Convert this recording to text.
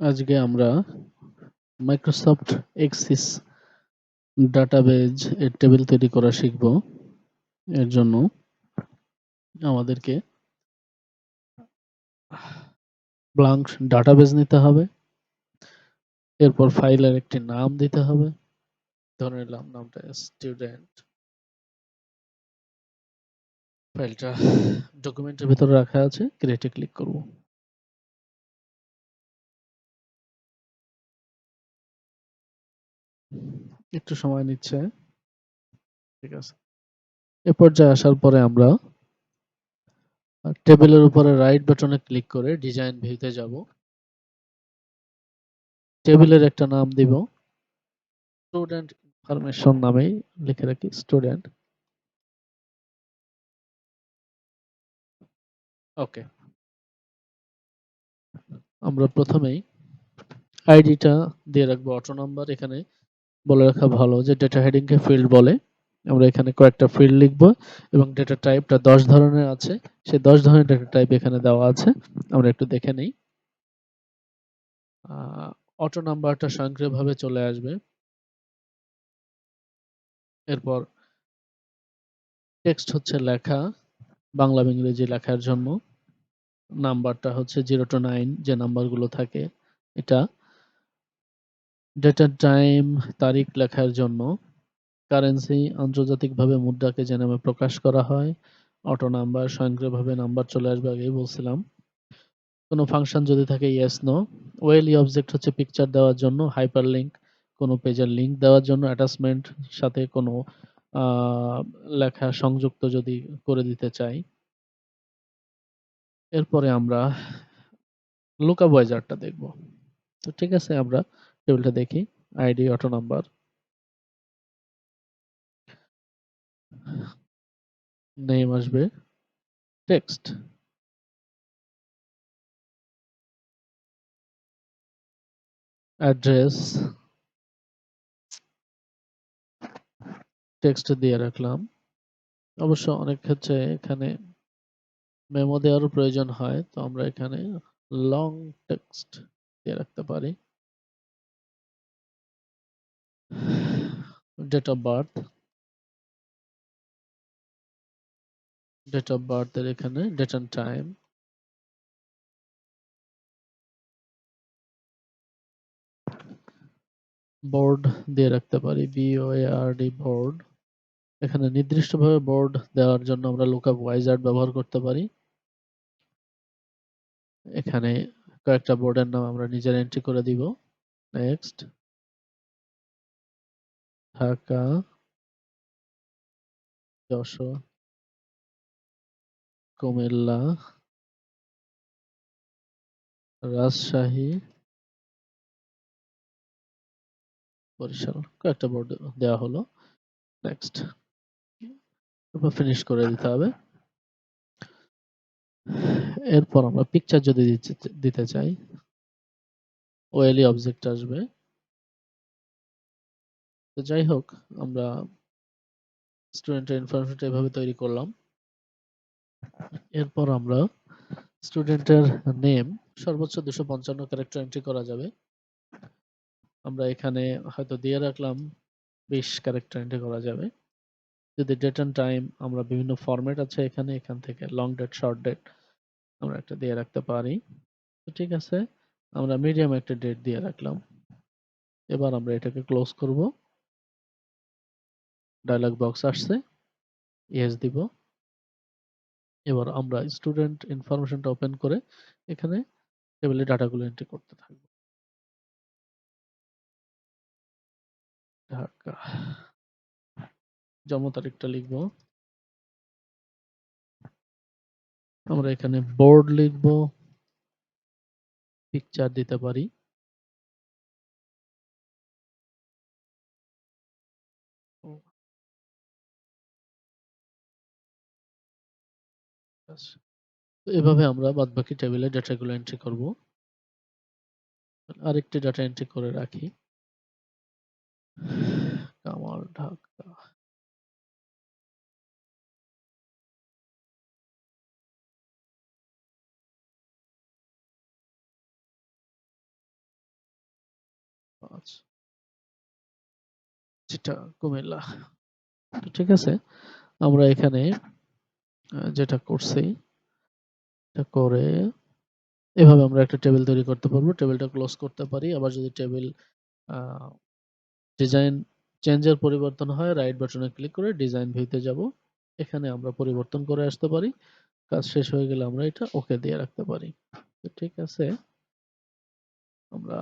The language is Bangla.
আজকে আমরা মাইক্রোসফট এক্সিস ডাটাবেজ এর টেবিল তৈরি করা শিখব। এর জন্য আমাদেরকে ব্ল্যাঙ্ক ডাটাবেজ নিতে হবে। এরপর ফাইলের একটি নাম দিতে হবে। ধরে নিলাম নামটা স্টুডেন্ট। ফাইলটা ডকুমেন্টের ভিতরে রাখা আছে, ক্রিয়েটে ক্লিক করব। একটু সময় নিচ্ছে, ঠিক আছে। এ পর্যায়ে আসার পরে আমরা টেবিলের উপরে রাইট বাটনে ক্লিক করে ডিজাইন ভিউতে যাব। টেবিলের একটা নাম দিব, স্টুডেন্ট ইনফরমেশন নামেই লিখে রাখি স্টুডেন্ট। ওকে, আমরা প্রথমেই আইডিটা দিয়ে রাখবো অটো নাম্বার। এখানে বলে রাখা ভালো যে ডেটা হেডিং কে ফিল্ড বলে। আমরা এখানে কয়েকটা ফিল্ড লিখব এবং ডেটা টাইপটা 10 ধরনের আছে। সেই 10 ধরনের ডেটা টাইপ এখানে দেওয়া আছে, আমরা একটু দেখে নেই। অটো নাম্বারটা স্বয়ংক্রিয়ভাবে চলে আসবে। এরপর টেক্সট হচ্ছে লেখা, বাংলা ইংরেজি লেখার জন্য। নাম্বারটা হচ্ছে 0 to 9 যে নাম্বারগুলো থাকে এটা। ডেটা টাইম তারিখ লেখার জন্য। কারেন্সি আন্তর্জাতিকভাবে মুদ্রাকে যে নামে প্রকাশ করা হয়। অটো নাম্বার স্বয়ংক্রিয়ভাবে নাম্বার চলে আসবে, আগেই বলছিলাম। কোনো ফাংশন যদি থাকে ইয়েস নো। ওয়েলি অবজেক্ট হচ্ছে পিকচার দেওয়ার জন্য। হাইপার লিঙ্ক কোনো পেজের লিঙ্ক দেওয়ার জন্য। অ্যাটাচমেন্ট সাথে কোনো লেখা সংযুক্ত যদি করে দিতে চাই। এরপরে আমরা লুকআপ ওয়াইজারটা দেখব। তো ঠিক আছে, আমরা টেবিলটা দেখি। আইডি, অটো নাম্বার, নেম আসবে, টেক্সট, অ্যাড্রেস, টেক্সট দিয়ে রাখলাম। অবশ্য অনেক ক্ষেত্রে এখানে মেমো দেওয়ারও প্রয়োজন হয়, তো আমরা এখানে লং টেক্সট দিয়ে রাখতে পারি। Date of birth, date of বার্থের এখানে ডেট অ্যান্ড টাইম। বোর্ড দিয়ে রাখতে পারি, BOARD বোর্ড। এখানে নির্দিষ্টভাবে বোর্ড দেওয়ার জন্য আমরা লুকআপ ওয়াইজার্ড ব্যবহার করতে পারি। এখানে কয়েকটা বোর্ডের নাম আমরা নিজের এন্ট্রি করে দিব। নেক্সট, ঢাকা, যশোর, কুমিল্লা, রাজশাহী, বরিশাল। কয়েকটা বোর্ড দেওয়া হলো। নেক্সট, এরপর ফিনিশ করে দিতে হবে। এরপর আমরা পিকচার যদি দিতে চাই, ওএলই অবজেক্ট আসবে। তো যাই হোক, আমরা স্টুডেন্টের ইনফরমেশনটা এভাবে তৈরি করলাম। এরপর আমরা স্টুডেন্টের নেম সর্বোচ্চ 255 ক্যারেক্টার এন্ট্রি করা যাবে। আমরা এখানে হয়তো দিয়ে রাখলাম 20 ক্যারেক্টার এন্ট্রি করা যাবে। যদি ডেট এন্ড টাইম, আমরা বিভিন্ন ফরম্যাট আছে এখানে, এখান থেকে লং ডেট, শর্ট ডেট আমরা একটা দিয়ে রাখতে পারি। তো ঠিক আছে, আমরা মিডিয়াম একটা ডেট দিয়ে রাখলাম। এবার আমরা এটাকে ক্লোজ করব। ডায়লগ বক্স আসছে, ইয়েস দিব। এবার আমরা স্টুডেন্ট ইনফরমেশনটা ওপেন করে এখানে টেবিলে ডাটাগুলো এন্ট্রি করতে থাকবো। ঢাকা, জন্ম তারিখটা লিখবো। আমরা এখানে বোর্ড লিখবো, পিকচার দিতে পারি। ও, আচ্ছা। তো এভাবে আমরা বাদবাকি টেবিলে ডাটাগুলো এন্ট্রি করব। আরেকটি ডাটা এন্ট্রি করে রাখি, কামাল, ঢাকা। আচ্ছা, যেটা কুমিল্লা। তো ঠিক আছে। আমরা এখানে যেটা করছি, এটা করে এভাবে আমরা একটা টেবিল তৈরি করতে পারবো। টেবিলটা ক্লোজ করতে পারি। আবার যদি টেবিল আ ডিজাইন চেঞ্জের পরিবর্তন হয়, রাইট বাটনে ক্লিক করে ডিজাইন ভিউতে যাব। এখানে আমরা পরিবর্তন করে আসতে পারি। কাজ শেষ হয়ে গেলে আমরা এটা ওকে দিয়ে রাখতে পারি। তো ঠিক আছে। আমরা